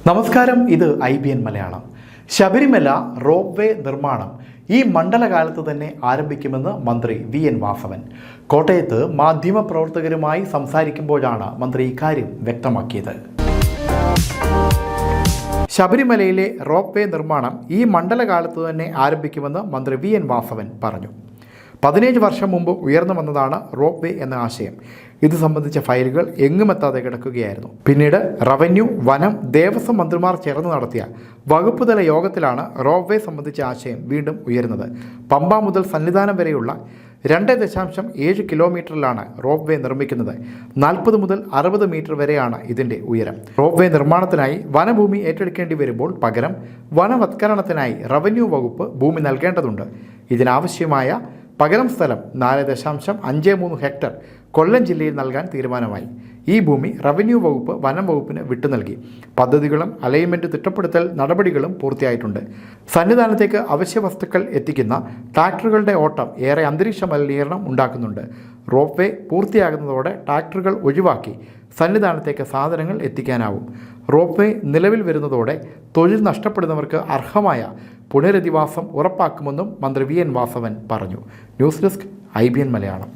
നമസ്കാരം, ഇത് IBN Malayalam. Sabarimala rope way നിർമ്മാണം ഈ മണ്ഡലകാലത്ത് തന്നെ ആരംഭിക്കുമെന്ന് മന്ത്രി VN വാസവൻ കോട്ടയത്ത് മാധ്യമപ്രവർത്തകരുമായി സംസാരിക്കുമ്പോഴാണ് മന്ത്രി ഇക്കാര്യം വ്യക്തമാക്കിയത്. ശബരിമലയിലെ റോപ്പ് വേ നിർമ്മാണം ഈ മണ്ഡലകാലത്ത് തന്നെ ആരംഭിക്കുമെന്ന് മന്ത്രി VN വാസവൻ പറഞ്ഞു. 15 വർഷം മുമ്പ് ഉയർന്നു വന്നതാണ് റോപ്പ് വേ എന്ന ആശയം. ഇത് സംബന്ധിച്ച ഫയലുകൾ എങ്ങുമെത്താതെ കിടക്കുകയായിരുന്നു. പിന്നീട് റവന്യൂ, വനം, ദേവസ്വം മന്ത്രിമാർ ചേർന്ന് നടത്തിയ വകുപ്പ് തല യോഗത്തിലാണ് റോപ്പ് വേ സംബന്ധിച്ച ആശയം വീണ്ടും ഉയരുന്നത്. പമ്പ മുതൽ സന്നിധാനം വരെയുള്ള 2.7 കിലോമീറ്ററിലാണ് റോപ്പ് വേ നിർമ്മിക്കുന്നത്. 40 മുതൽ 60 മീറ്റർ വരെയാണ് ഇതിൻ്റെ ഉയരം. റോപ്പ് വേ നിർമ്മാണത്തിനായി വനഭൂമി ഏറ്റെടുക്കേണ്ടി വരുമ്പോൾ പകരം വനവത്കരണത്തിനായി റവന്യൂ വകുപ്പ് ഭൂമി നൽകേണ്ടതുണ്ട്. ഇതിനാവശ്യമായ പകരം സ്ഥലം 4.53 ഹെക്ടർ കൊല്ലം ജില്ലയിൽ നൽകാൻ തീരുമാനമായി. ഈ ഭൂമി റവന്യൂ വകുപ്പ് വനം വകുപ്പിന് വിട്ടു നൽകി. പദ്ധതികളും അലൈൻമെൻറ്റ് തിട്ടപ്പെടുത്തൽ നടപടികളും പൂർത്തിയായിട്ടുണ്ട്. സന്നിധാനത്തേക്ക് അവശ്യ വസ്തുക്കൾ എത്തിക്കുന്ന ട്രാക്ടറുകളുടെ ഓട്ടം ഏറെ അന്തരീക്ഷ മലിനീകരണം ഉണ്ടാക്കുന്നുണ്ട്. റോപ്പ് വേ പൂർത്തിയാകുന്നതോടെ ട്രാക്ടറുകൾ ഒഴിവാക്കി സന്നിധാനത്തേക്ക് സാധനങ്ങൾ എത്തിക്കാനാവും. റോപ്പ് വേ നിലവിൽ വരുന്നതോടെ തൊഴിൽ നഷ്ടപ്പെടുന്നവർക്ക് അർഹമായ പുനരധിവാസം ഉറപ്പാക്കുമെന്നും മന്ത്രി VN വാസവൻ പറഞ്ഞു. News desk IBN Malayalam.